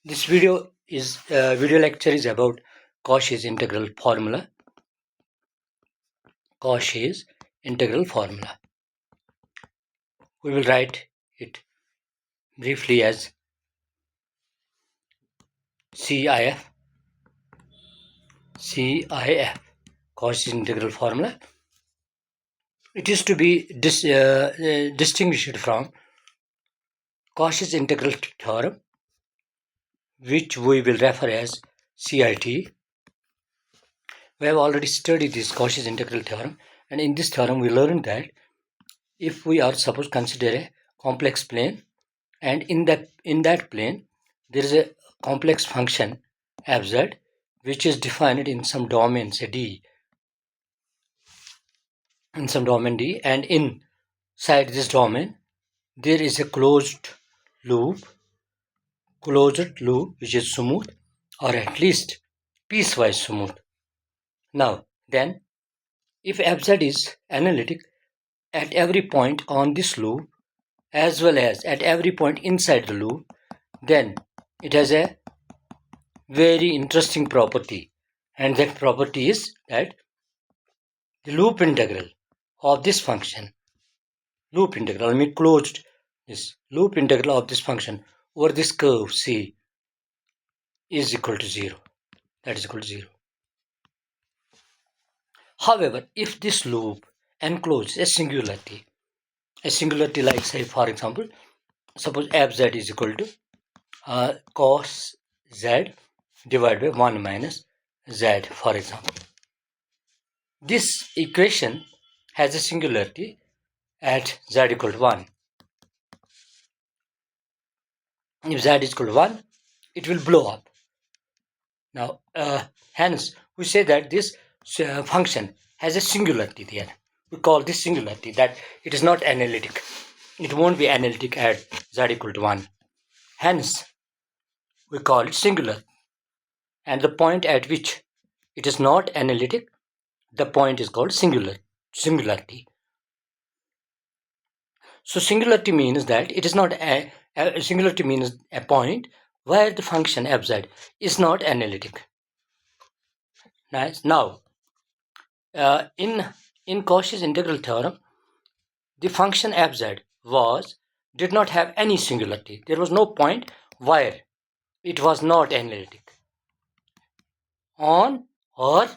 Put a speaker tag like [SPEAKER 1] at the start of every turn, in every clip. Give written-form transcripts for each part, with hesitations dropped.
[SPEAKER 1] This video lecture is about Cauchy's integral formula. Cauchy's integral formula. We will write it briefly as CIF. Cauchy's integral formula. It is to be distinguished from Cauchy's integral theorem, which we will refer as CIT. We have already studied this Cauchy's integral theorem, and in this theorem we learned that if we are suppose consider a complex plane, and in that plane there is a complex function fz which is defined in some domain, say D, in some domain D, and inside this domain there is a closed loop which is smooth, or at least piecewise smooth. Now then, if fz is analytic at every point on this loop as well as at every point inside the loop, then it has a very interesting property, and that property is that the loop integral of this function, let me closed this loop integral of this function over this curve C is equal to 0. That is equal to 0. However, if this loop encloses a singularity like, say, for example, suppose fz is equal to cos z divided by 1 minus z, for example. This equation has a singularity at z equal to 1. If z is equal to 1, it will blow up. Now, hence, we say that this function has a singularity there. We call this singularity that it is not analytic. It won't be analytic at z equal to 1. Hence, we call it singular. And the point at which it is not analytic, the point is called singularity. So singularity means that it is not singularity means a point where the function fz is not analytic. Nice. Now, in Cauchy's integral theorem, the function fz did not have any singularity. There was no point where it was not analytic on or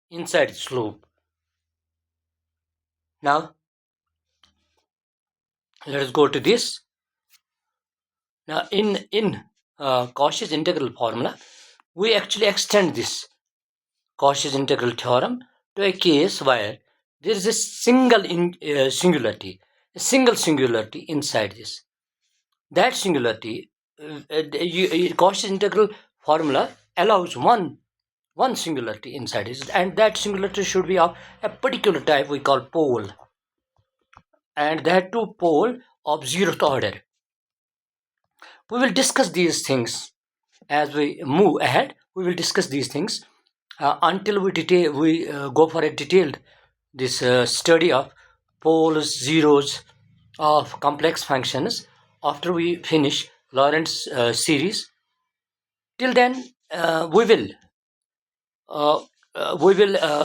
[SPEAKER 1] inside its loop. Now, let us go to this. Now, in Cauchy's integral formula, we actually extend this Cauchy's integral theorem to a case where there is a single singularity inside this. That singularity, Cauchy's integral formula allows one singularity inside it, and that singularity should be of a particular type we call pole, and that too pole of 0th order. We will discuss these things as we move ahead. We will discuss these things until we go for a detailed study of poles, zeros of complex functions after we finish Lorentz series. Till then, we will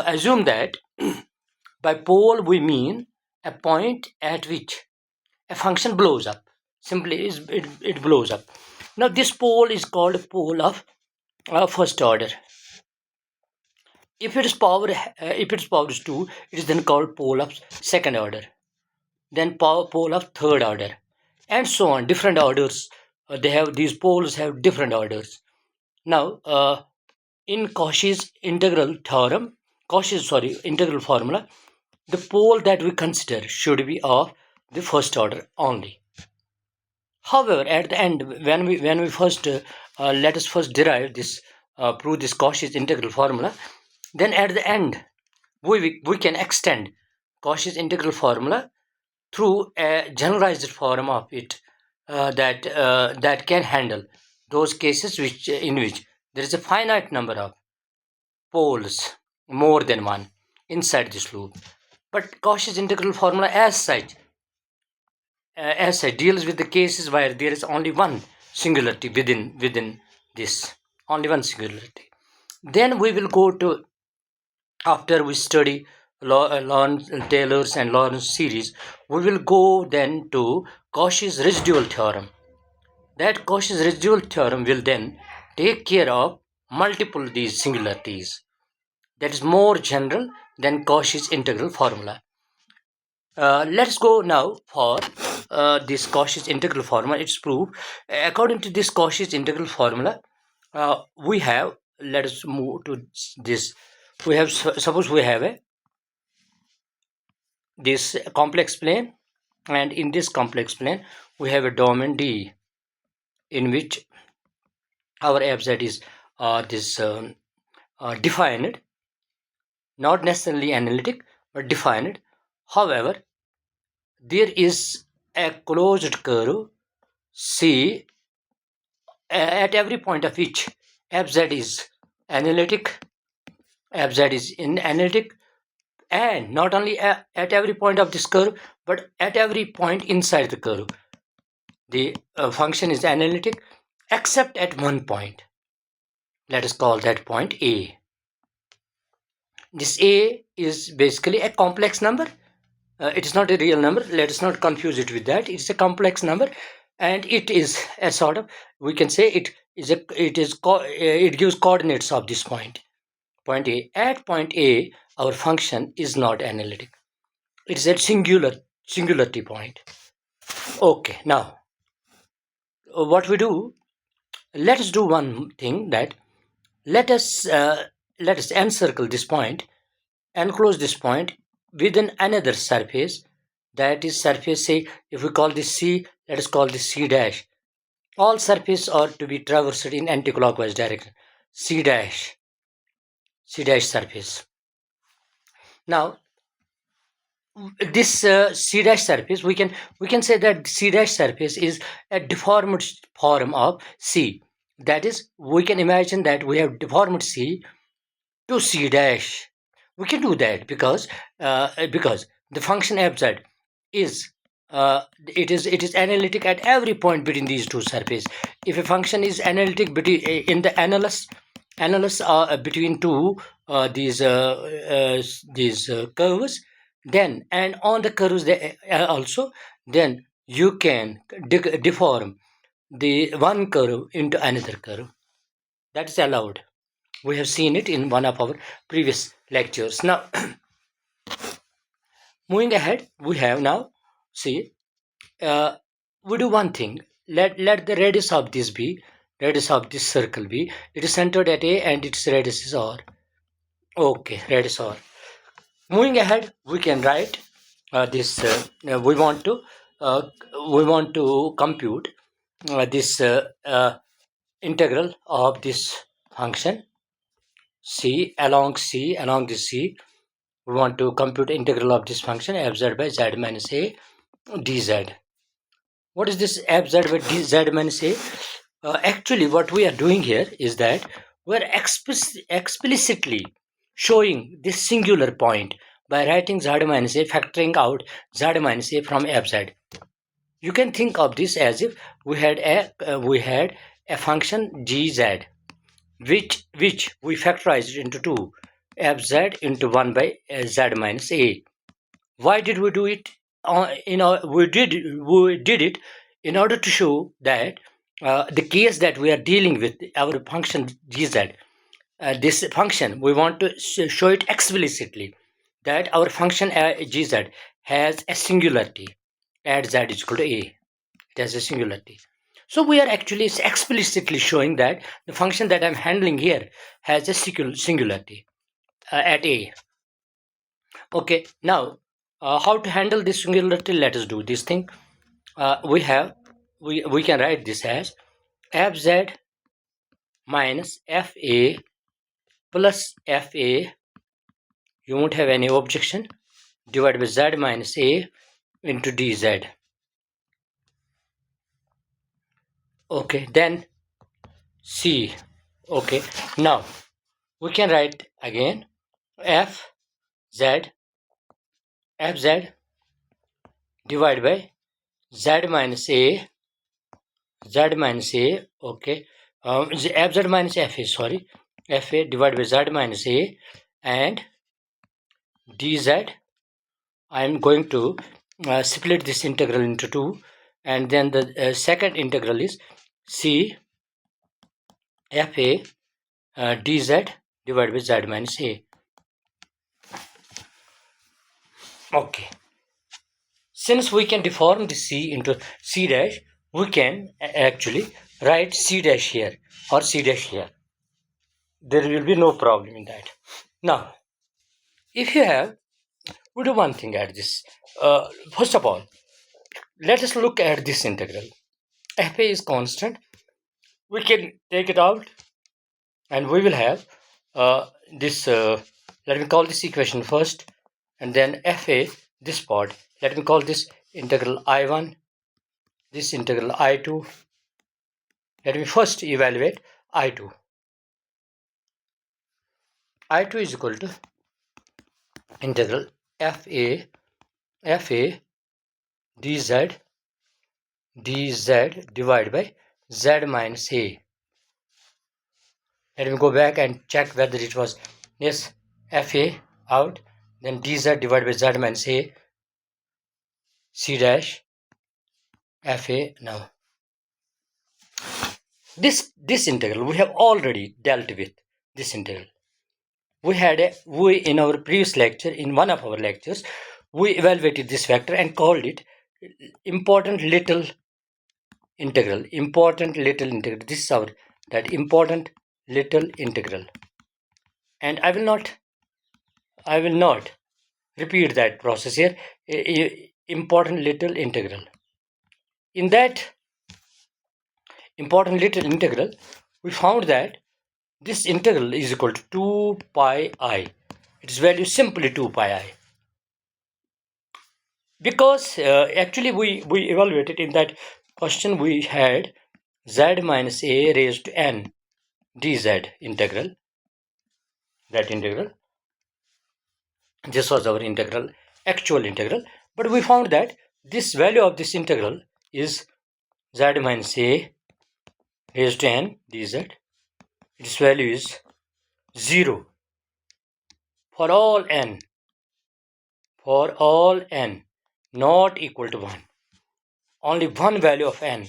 [SPEAKER 1] assume that by pole we mean a point at which a function blows up. Simply, it blows up. Now, this pole is called pole of first order. If its power is 2, it is then called pole of second order. Then pole of third order, and so on. Different orders. These poles have different orders. Now, in Cauchy's integral formula, the pole that we consider should be of the first order only. However, at the end, when we first let us first derive this, prove this Cauchy's integral formula, then at the end we can extend Cauchy's integral formula through a generalized form of it that can handle those cases in which there is a finite number of poles, more than one, inside this loop. But Cauchy's integral formula as such deals with the cases where there is only one singularity within this, only one singularity. Then we will go to, after we study Lawrence Taylor's and Lawrence series, we will go then to Cauchy's residual theorem. That Cauchy's residual theorem will then take care of multiple these singularities. That is more general than Cauchy's integral formula. Let's go now for this Cauchy's integral formula. Its proof. According to this Cauchy's integral formula, we have. Let us move to this. We have, suppose we have this complex plane, and in this complex plane we have a domain D, in which our fz is this defined, not necessarily analytic, but defined. However, there is a closed curve C at every point of which fz is analytic, fz is analytic, and not only at every point of this curve, but at every point inside the curve. The function is analytic except at one point. Let us call that point A. This A is basically a complex number. It is not a real number. Let us not confuse it with that. It's a complex number, and it is a sort of, we can say it gives coordinates of this point A. At point A, our function is not analytic. It is a singularity point. Okay, now what we do? Let us do one thing, that let us encircle this point, enclose this point within another surface. That is surface, say, if we call this C, let us call this C dash. All surfaces are to be traversed in anticlockwise direction. C dash surface. Now, this C dash surface, we can say that C dash surface is a deformed form of C. That is, we can imagine that we have deformed C to C dash. We can do that because the function fz is it is analytic at every point between these two surfaces. If a function is analytic between in the annulus between two these curves, then, and on the curves also, then you can deform the one curve into another curve. That is allowed. We have seen it in one of our previous lectures. Now, moving ahead, we have now, see, we do one thing. Let the radius of this circle be. It is centered at A and its radius is R. Okay, radius R. Moving ahead, we can write this. We want to compute this integral of this function along this C. We want to compute integral of this function fz by z minus a dz. What is this fz by dz minus a? Actually, what we are doing here is that we are explicitly showing this singular point by writing z minus a, factoring out z minus a from fz. You can think of this as if we had a function gz, which we factorized into 2, fz into 1 by z minus a. Why did we do it? We did it in order to show that the case that we are dealing with, our function gz, this function, we want to show it explicitly that our function gz has a singularity at z is equal to a. It has a singularity. So we are actually explicitly showing that the function that I'm handling here has a singularity at a. Okay, now how to handle this singularity? Let us do this thing. We can write this as fz minus fa plus fa. You won't have any objection. Divided by z minus a into dz. Okay, then c. Okay, now we can write again fz divided by z minus a z minus a, okay, fz minus fa, sorry, fa divided by z minus a, and dz. I am going to split this integral into two, and then the second integral is c fa dz divided by z minus a. Okay. Since we can deform the c into c dash, we can actually write c dash here or c dash here. There will be no problem in that. Now, if you have, we do one thing at this. First of all, let us look at this integral. fa is constant. We can take it out, and we will have this. Let me call this equation first, and then fa, this part. Let me call this integral I1, this integral I2. Let me first evaluate I2. I2 is equal to integral fa dz divided by z minus a. Let me go back and check whether it was, yes, fa out, then dz divided by z minus a, c dash fa. Now this integral we have already dealt with. This integral we in our previous lecture, in one of our lectures, we evaluated this factor and called it important little integral. Important little integral. This is our that important little integral, and I will not repeat that process here. Important little integral. In that important little integral, we found that this integral is equal to 2 pi I. Its value is simply 2 pi I. Because actually we evaluated in that question, we had z minus a raised to n dz integral. That integral, this was our integral, actual integral, but we found that this value of this integral is z minus a raised to n dz. Its value is 0 for all n, not equal to 1. Only one value of n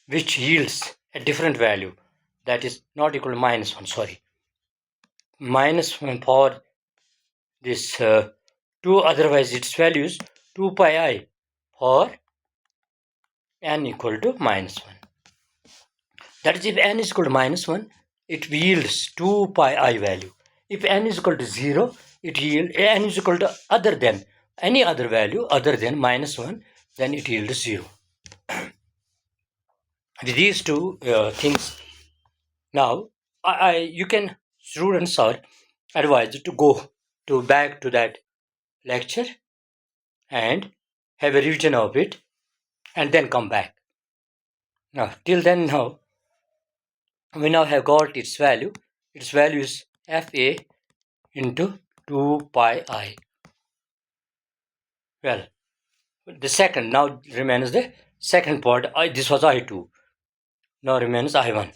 [SPEAKER 1] which yields a different value, that is not equal to minus 1, sorry, minus 1 for this 2, otherwise its value is 2 pi I for n equal to minus 1. That is, if n is equal to minus 1, it yields 2 pi I value. If n is equal to 0, it yields, n is equal to other than any other value other than minus 1, then it yields 0. With these two things, now you can, students are advised to go back to that lecture and have a revision of it and then come back. Now till then, now we now have got its value. Its value is fa into 2 pi I. Well, the second, now remains the second part. This was I2. Now remains I1.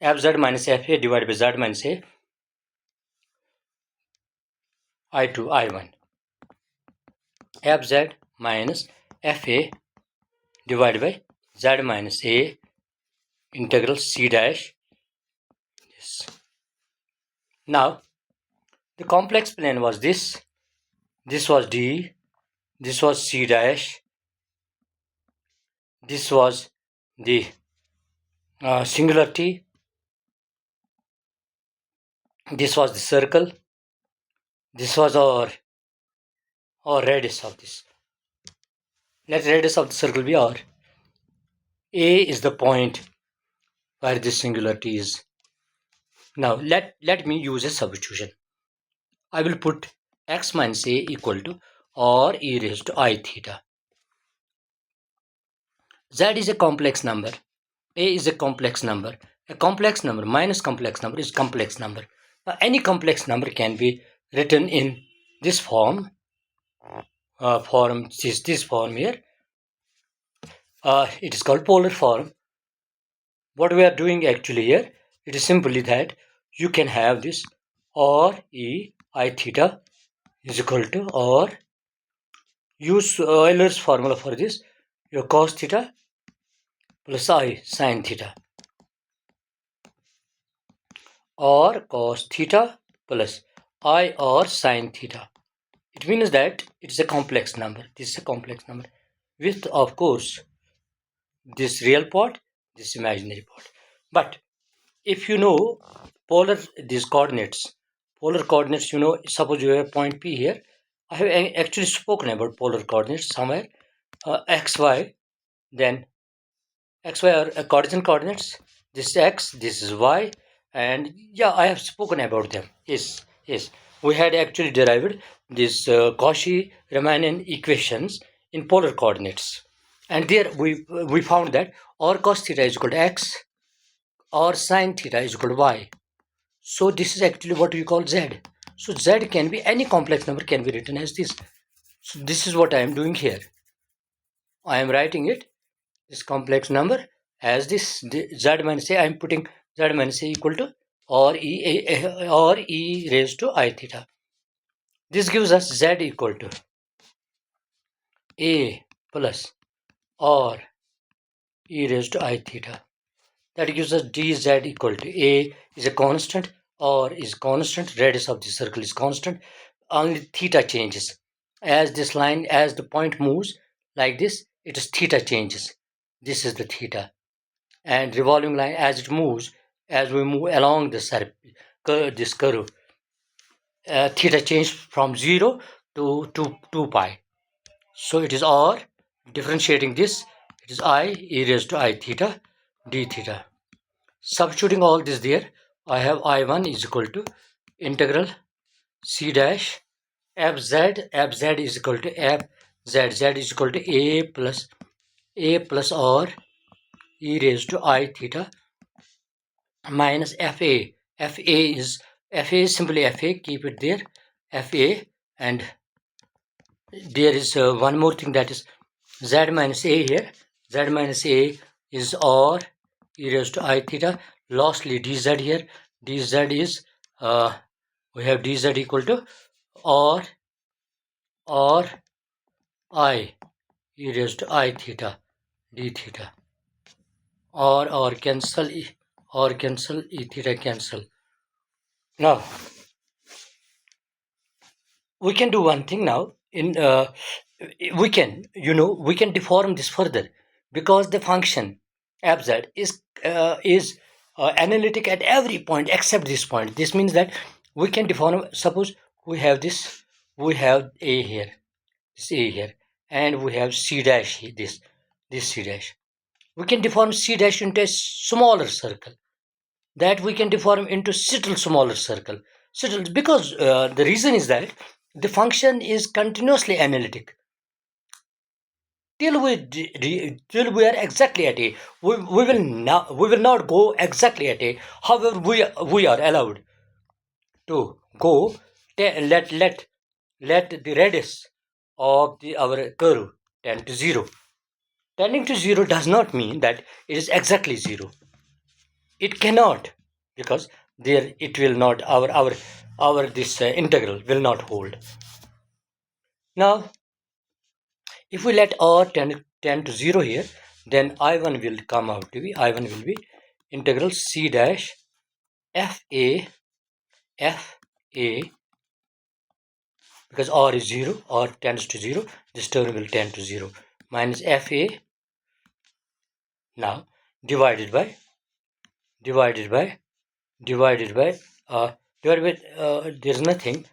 [SPEAKER 1] fz minus fa divided by z minus a, I2, I1. fz minus fa divided by z minus a integral c dash. Yes. Now, the complex plane was this. This was d. This was c dash. This was the singularity. This was the circle. This was our radius of this. Let radius of the circle be r. A is the point where this singularity is. Now let me use a substitution. I will put x minus a equal to r e raised to I theta. Z is a complex number. A is a complex number. A complex number minus complex number is complex number. Now, any complex number can be written in this form. This form here. It is called polar form. What we are doing actually here, it is simply that you can have this r e I theta is equal to, or use Euler's formula for this, your cos theta plus I sin theta, or cos theta plus I or sin theta. It means that it's a complex number. This is a complex number with, of course, this real part, this imaginary part. But if you know these polar coordinates, suppose you have point P here. I have actually spoken about polar coordinates somewhere. X, Y, then X, Y are Cartesian coordinates. This is X, this is Y, and yeah, I have spoken about them. Yes, yes. We had actually derived these Cauchy Riemann equations in polar coordinates, and there we found that or cos theta is equal to X, or sin theta is equal to Y. So this is actually what we call Z. So Z can be any complex number, can be written as this. So this is what I am doing here. I am writing it, this complex number, as this Z minus A. I am putting Z minus A equal to or E raised to I theta. This gives us Z equal to A plus or E raised to I theta. That gives us dz equal to A is a constant, or is constant, radius of the circle is constant, only theta changes. As this line, as the point moves like this, it is theta changes. This is the theta. And revolving line, as it moves, as we move along this curve, theta changes from 0 to 2 pi. So it is r, differentiating this, it is I e raised to I theta d theta. Substituting all this there, I have I1 is equal to integral c dash fz is equal to z is equal to a plus r e raised to I theta minus fa is simply fa, keep it there, fa, and there is one more thing, that is z minus a here. Z minus a is r e raised to I theta. Lastly, dz here. Dz is, we have dz equal to r I e raised to I theta d theta. Or cancel, e theta cancel. Now we can do one thing now. We can deform this further, because the function fz is analytic at every point except this point. This means that we can deform. Suppose we have a here, this a here, and we have c dash here, this c dash. We can deform c dash into a smaller circle, that we can deform into still smaller circle. Because the reason is that the function is continuously analytic till we are exactly at a. We will not go exactly at a. However, we are allowed to go. Let the radius of our curve tend to 0. Tending to 0 does not mean that it is exactly 0. It cannot, because there it will not, our this integral will not hold. Now if we let r tend to 0 here, then I1 will come out to be, I1 will be integral c dash fa, because r is 0, r tends to 0, this term will tend to 0, minus fa, now divided by there's nothing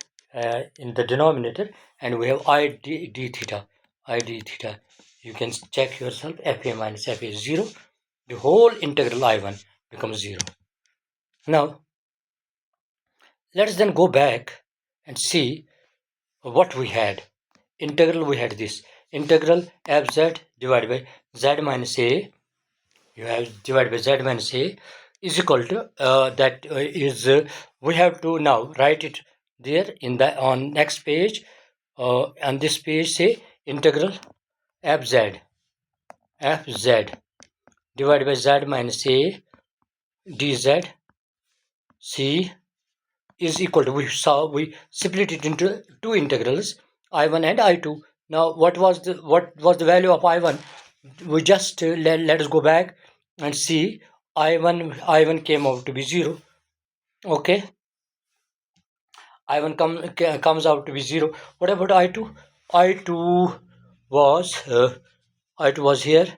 [SPEAKER 1] in the denominator, and we have I d theta. You can check yourself. Fa minus fa is 0. The whole integral I1 becomes 0. Now let's then go back and see what we had. Integral, we had this integral fz divided by z minus a. You have divided by z minus a is equal to we have to now write it there in the on next page. On this page, say integral fz fz divided by z minus a dz c is equal to, we split it into two integrals, I1 and I2. Now what was the value of I1? We just let us go back and see. I1 came out to be 0. Okay, I1 comes out to be 0. What about I2? I2 was I2 was here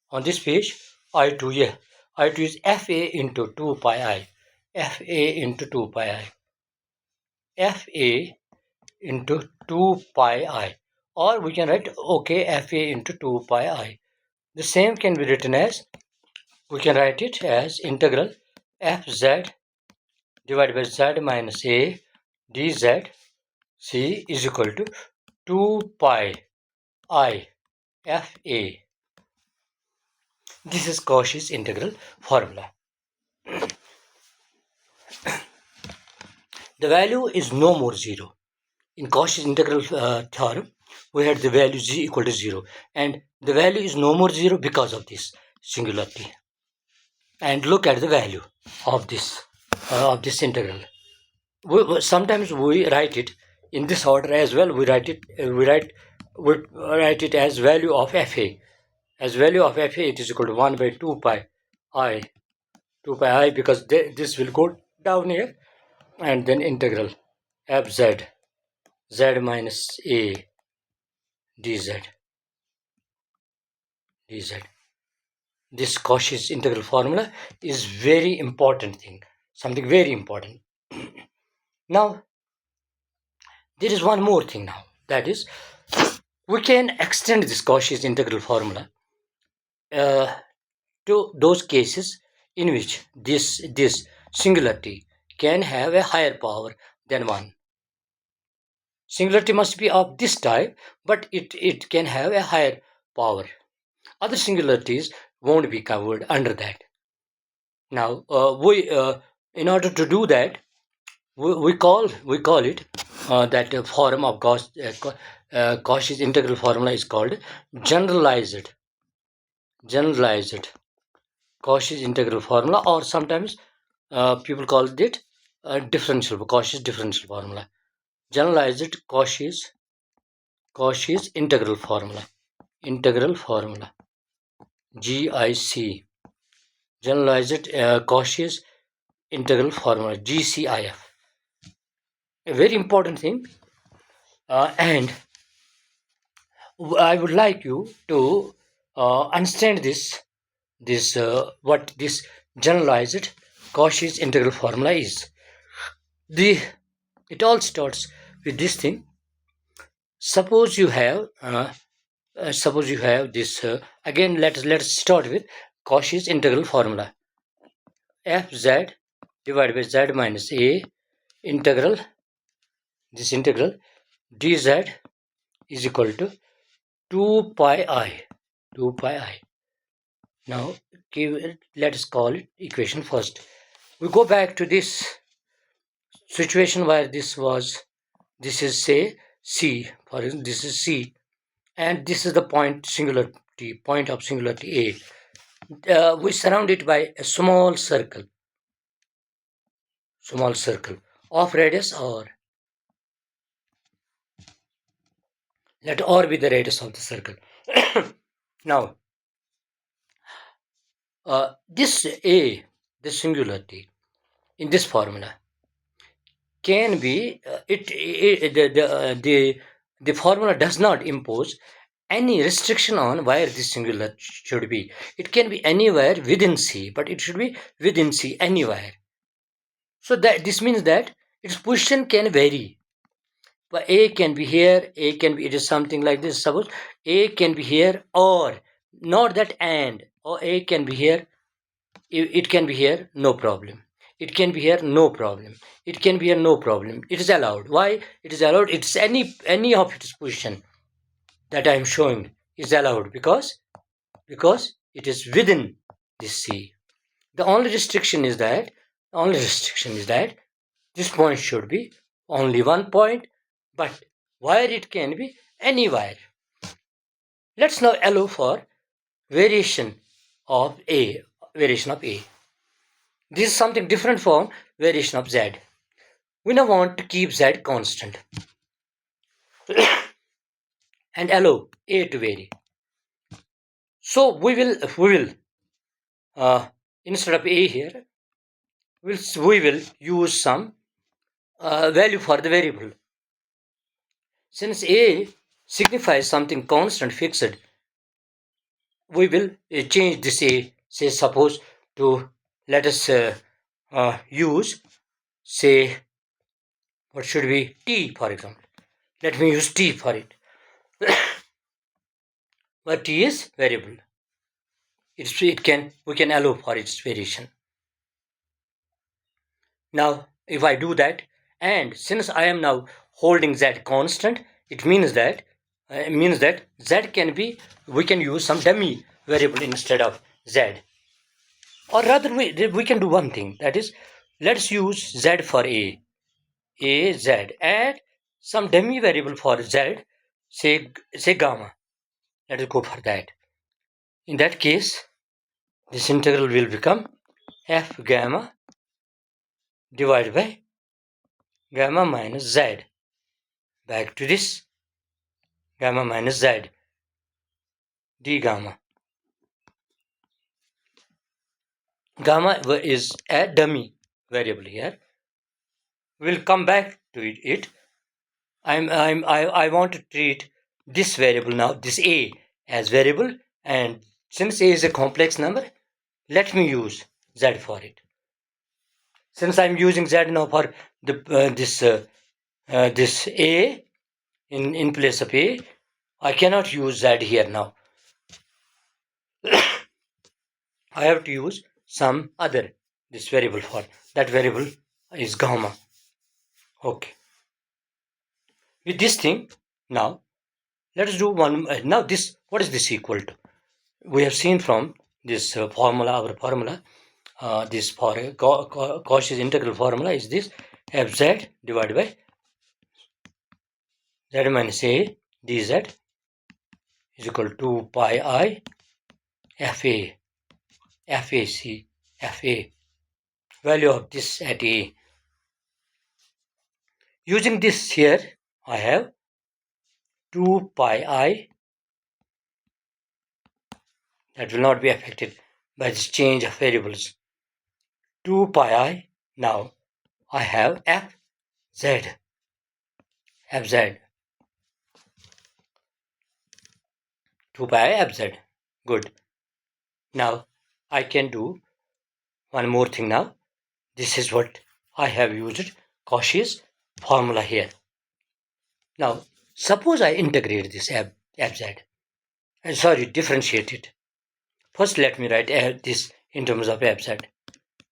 [SPEAKER 1] on this page. I2, yeah, I2 is FA into 2 pi I. FA into 2 pi I. FA into 2 pi I, or we can write okay FA into 2 pi I. The same can be written as, we can write it as integral fz divided by z minus a dz c is equal to 2 pi I FA. This is Cauchy's integral formula. The value is no more 0. In Cauchy's integral theorem, we had the value z equal to 0, and the value is no more 0 because of this singularity. And look at the value of this integral. Sometimes we write it in this order as well. We write it as value of fa. As value of fa, it is equal to 1 by 2 pi I, because this will go down here, and then integral fz z minus a dz. This Cauchy's integral formula is very important thing, something very important. Now there is one more thing now, that is, we can extend this Cauchy's integral formula to those cases in which this singularity can have a higher power than 1. Singularity must be of this type, but it can have a higher power. Other singularities won't be covered under that. Now in order to do that, we call it that form of Cauchy's integral formula is called generalized Cauchy's integral formula, or sometimes people call it Cauchy's differential formula. Generalized Cauchy's integral formula. GIC. Generalized Cauchy's integral formula, GCIF. A very important thing, and I would like you to understand this what this generalized Cauchy's integral formula is. It all starts with this thing. Suppose you have this again. Let's start with Cauchy's integral formula. Fz divided by z minus a integral dz is equal to 2 pi I. Now let's call it equation first. We go back to this situation where this is say C, for instance this is C, and this is the point of singularity A. We surround it by a small circle of radius r. Let r be the radius of the circle. Now this singularity in this formula can be the formula does not impose any restriction on where this singular should be. It can be anywhere within C, but it should be within C anywhere. So that this means that its position can vary. But A can be here, it is something like this. Suppose A can be here, or not that, and, or A can be here, it can be here, no problem. It can be here, no problem. It can be here, no problem. It is allowed. Why it is allowed? It's any of its position that I am showing is allowed because it is within this C. The only restriction is that this point should be only one point, but where it can be anywhere. Let's now allow for variation of A. Variation of A. This is something different from variation of Z. We now want to keep Z constant and allow A to vary. So we will instead of A here, we will use some value for the variable. Since A signifies something constant, fixed, we will change this A. Say suppose to let us use, say, what should be T, for example. Let me use T for it. But T is variable. We can allow for its variation. Now, if I do that, and since I am now holding Z constant, it means that Z can be, we can use some dummy variable instead of Z. Or rather, we can do one thing, that is, let's use Z for A, Z, and some dummy variable for Z, say gamma. Let us go for that. In that case, this integral will become f gamma divided by gamma minus Z. Back to this gamma minus Z d gamma. Gamma is a dummy variable here. We'll come back to it. I want to treat this variable now, this A, as variable, and since A is a complex number, let me use Z for it. Since I'm using Z now for the this A in place of A, I cannot use Z here now. I have to use some other this variable for that variable is gamma. Okay. With this thing now, let us do one. Now this, what is this equal to? We have seen from this formula, our formula, this for Cauchy's integral formula is this fz divided by z minus a dz is equal to pi I fa fac fa, value of this at a. Using this here, I have 2 pi I, that will not be affected by this change of variables. 2 pi I, now I have fz, 2 pi I fz, good. Now I can do one more thing now. This is what I have used Cauchy's formula here. Now suppose I integrate this fz, differentiate it. First let me write this in terms of fz.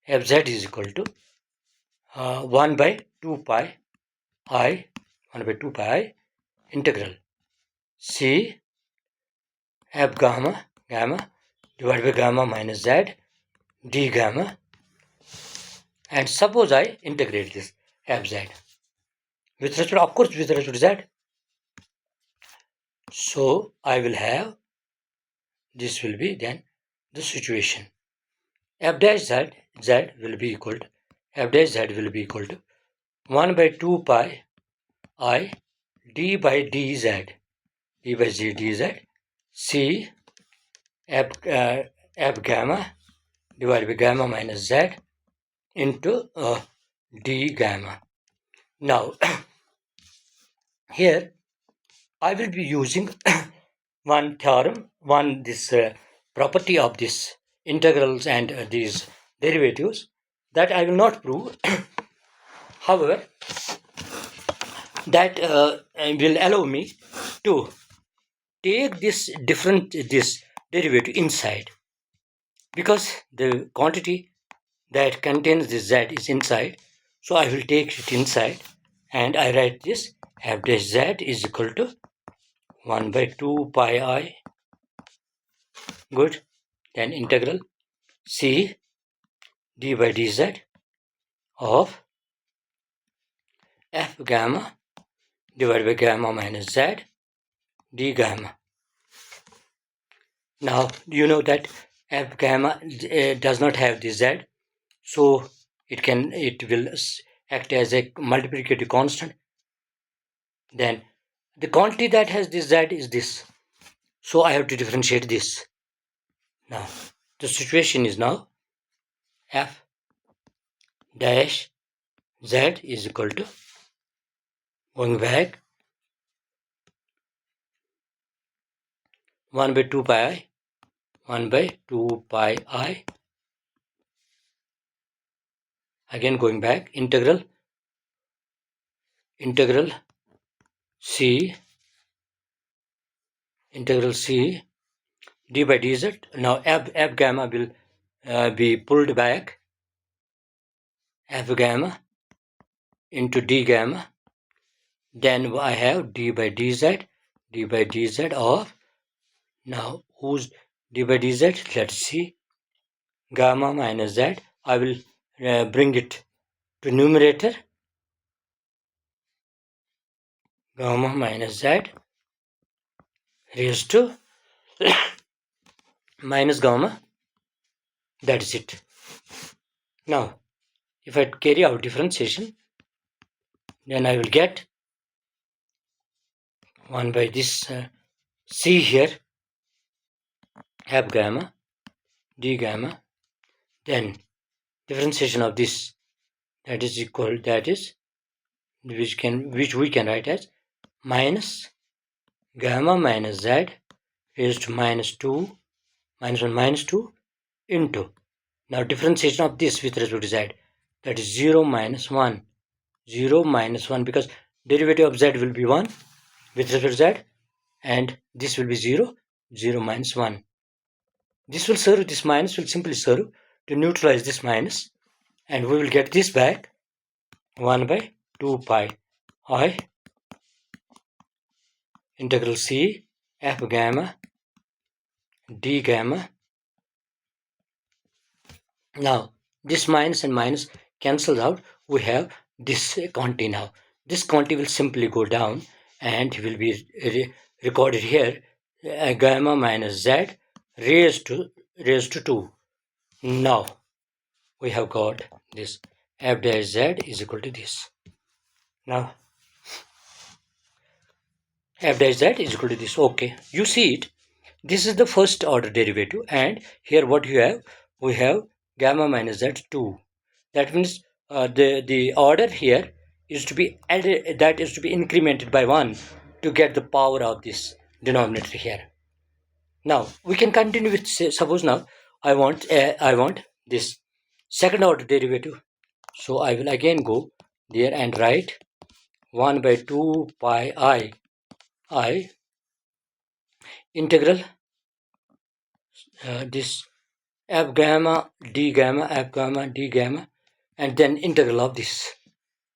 [SPEAKER 1] Fz is equal to 1 by 2 pi I, 1 by 2 pi I integral c f gamma divided by gamma minus z d gamma, and suppose I integrate this fz with respect, of course, with respect to z. So I will have, this will be then the situation. F dash z will be equal to, f dash z will be equal to 1 by 2 pi I d by dz c f gamma divided by gamma minus z into d gamma. Now here I will be using one theorem, this property of this integrals and these derivatives that I will not prove. However, that will allow me to take this derivative inside, because the quantity that contains this z is inside. So I will take it inside, and I write this f dash z is equal to 1 by 2 pi I, good, then integral c d by dz of f gamma divided by gamma minus z d gamma. Now you know that f gamma does not have the z, so it will act as a multiplicative constant. Then the quantity that has this z is this, so I have to differentiate this. Now the situation is now f dash z is equal to, going back, 1 by 2 pi I, 1 by 2 pi I, again going back, integral c d by dz. Now f gamma will be pulled back, f gamma into d gamma. Then I have d by dz of, now whose d by dz? Let's see, gamma minus z. I will bring it to numerator, gamma minus z raised to minus gamma. That is it. Now, if I carry out differentiation, then I will get 1 by this c here, f gamma, d gamma, then differentiation of this, that is equal, that is, which we can write as minus gamma minus z raised to minus 2, minus 1 minus 2 into, now differentiation of this with respect to z, that is 0 minus 1, 0 minus 1, because derivative of z will be 1 with respect to z, and this will be 0, 0 minus 1. This will serve, this minus will simply serve to neutralize this minus, and we will get this back, 1 by 2 pi I integral c f gamma d gamma. Now this minus and minus cancels out, we have this quantity. Now this quantity will simply go down and will be recorded here, gamma minus z raised to 2. Now we have got this f dash z is equal to this. Now f dash z is equal to this. Okay, you see it, this is the first order derivative, and here what you have, we have gamma minus z 2. That means the order here is to be added, that is to be incremented by 1 to get the power of this denominator here. Now we can continue with, say, suppose now I want this second order derivative, so I will again go there and write 1 by 2 pi I integral this f gamma d gamma, f gamma d gamma, and then integral of this.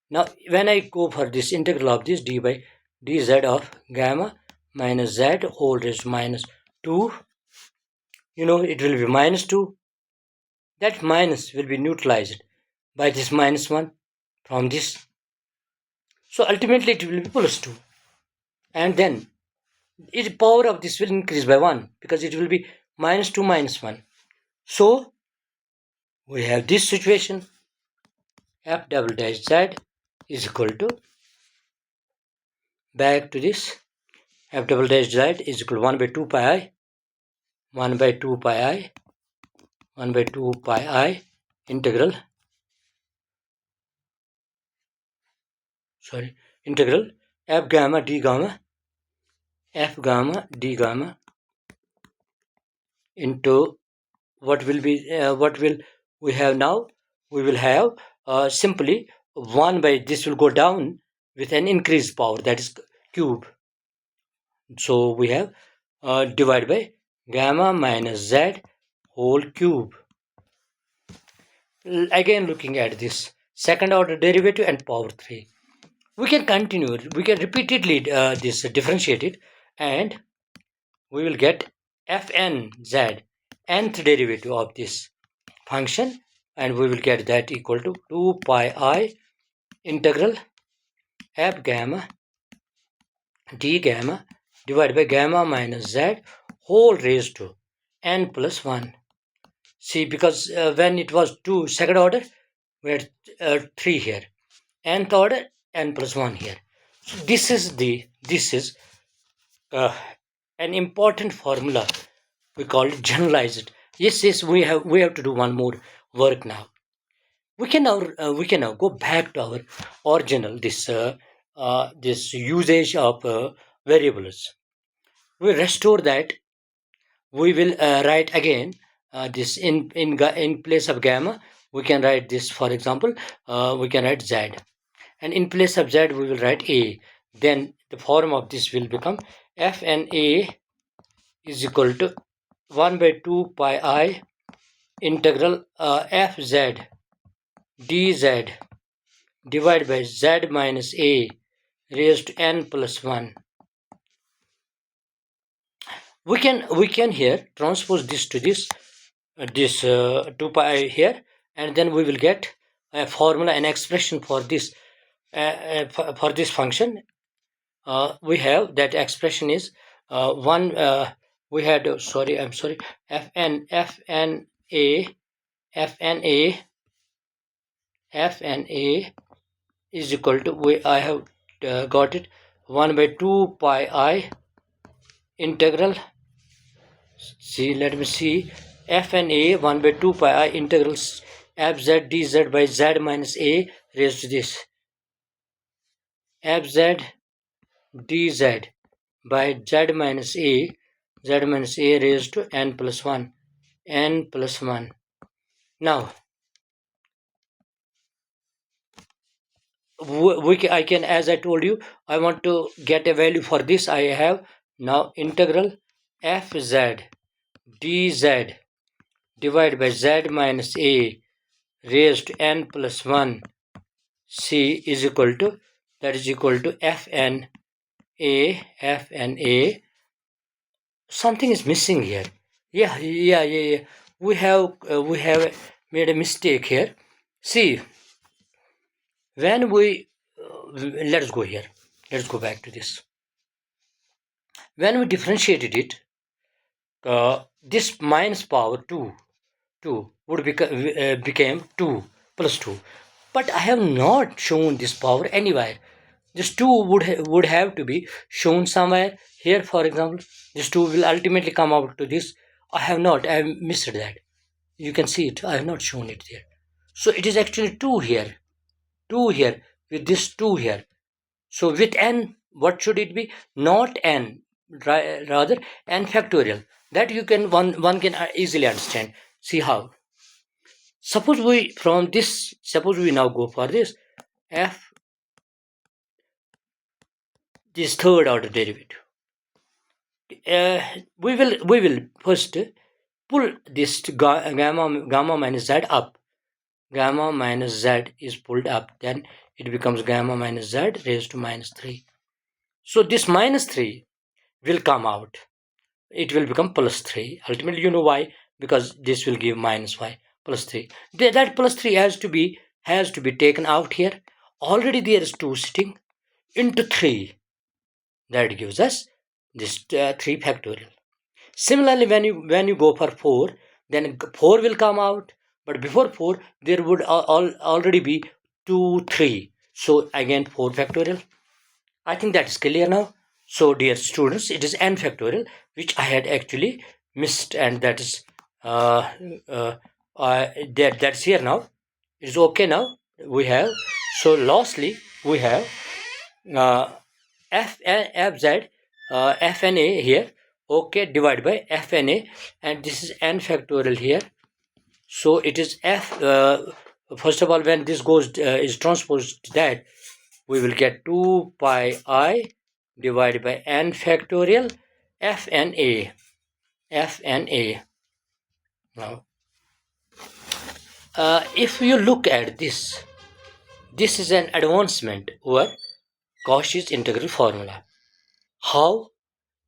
[SPEAKER 1] Now when I go for this integral of this, d by dz of gamma minus z whole raised to minus 2, you know it will be minus 2. That minus will be neutralized by this minus 1 from this. So ultimately it will be plus 2. And then the power of this will increase by 1 because it will be minus 2 minus 1. So we have this situation, f double dash z is equal to, back to this, f double dash z is equal to 1 by 2 pi I, 1 by 2 pi I, 1 by 2 pi I integral, integral f gamma d gamma, f gamma d gamma into what will be, what will we have now? We will have simply 1 by this will go down with an increased power, that is cube. So we have divided by gamma minus z whole cube. Again looking at this second order derivative and power 3, we can continue, we can repeatedly this differentiate it, and we will get fnz, nth derivative of this function, and we will get that equal to 2 pi I integral f gamma d gamma divided by gamma minus z whole raised to, n plus 1. See, because when it was 2 second order, we had 3 here. Nth order, n plus 1 here. So this is uh, an important formula. We call it generalized. Yes, we have to do one more work now. We can now go back to our original this usage of variables. We restore that. We will write again this in place of gamma. We can write this, for example, we can write z, and in place of z we will write a. Then the form of this will become f n a is equal to 1 by 2 pi I integral f z dz divided by z minus a raised to n plus 1. We can here transpose this to this 2 pi here, and then we will get a formula, an expression for this for this function. We have that expression is one we had sorry I'm sorry fn a fna is equal to I have got it 1 by 2 pi I integral. See, let me see. F and A 1 by 2 pi I integrals f z dz by z minus a raised to this f z dz by z minus a raised to n plus 1 n plus 1. Now I can, as I told you, I want to get a value for this. I have now integral f z dz divided by z minus a raised to n plus 1 c is equal to, that is equal to fna. Something is missing here. Yeah. We have made a mistake here. See, when we let's go here. Let's go back to this. When we differentiated it, this minus power 2 would became 2 plus 2. But I have not shown this power anywhere. This 2 would have to be shown somewhere. Here, for example, this 2 will ultimately come out to this. I have missed that. You can see it. I have not shown it there. So it is actually 2 here. 2 here with this 2 here. So with n, what should it be? Not n, rather n factorial. That you can one can easily understand. See how? Suppose we now go for this f, this third order derivative. We will first pull this gamma minus z up. Gamma minus z is pulled up, then it becomes gamma minus z raised to minus 3. So this minus 3 will come out. It will become plus 3. Ultimately, you know why? Because this will give minus y plus 3. That plus 3 has to be taken out here. Already there is 2 sitting into 3. That gives us this 3 factorial. Similarly, when you go for 4, then 4 will come out. But before 4, there would already be 2, 3. So again 4 factorial. I think that is clear now. So dear students, it is n factorial, which I had actually missed, and that is that's here now. It is okay now. We have, so lastly we have uh, fz fna here, okay, divided by fna, and this is n factorial here. So it is f. First of all, when this goes is transposed to that, we will get 2 pi I divided by n factorial fna. Now, if you look at this, this is an advancement over Cauchy's integral formula. How?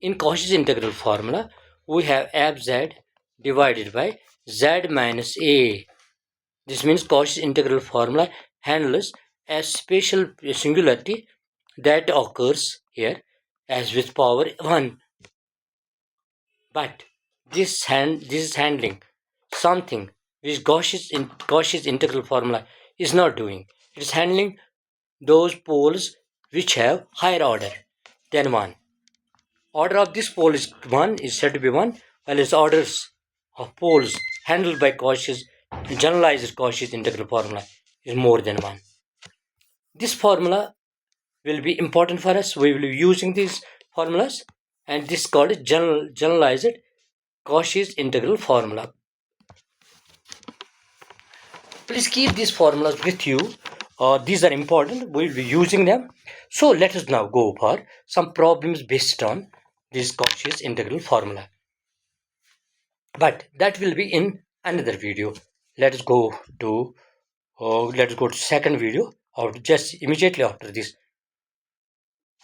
[SPEAKER 1] In Cauchy's integral formula, we have fz divided by z minus a. This means Cauchy's integral formula handles a special singularity that occurs here as with power 1. But this is handling something which Cauchy's integral formula is not doing. It is handling those poles which have higher order than 1. Order of this pole is 1 is said to be 1, while its orders of poles handled by Cauchy's generalized Cauchy's integral formula is more than 1. This formula will be important for us. We will be using these formulas, and this is called generalized Cauchy's integral formula. Please keep these formulas with you. These are important. We will be using them. So let us now go for some problems based on this Cauchy's integral formula. But that will be in another video. Let us go to second video, or just immediately after this.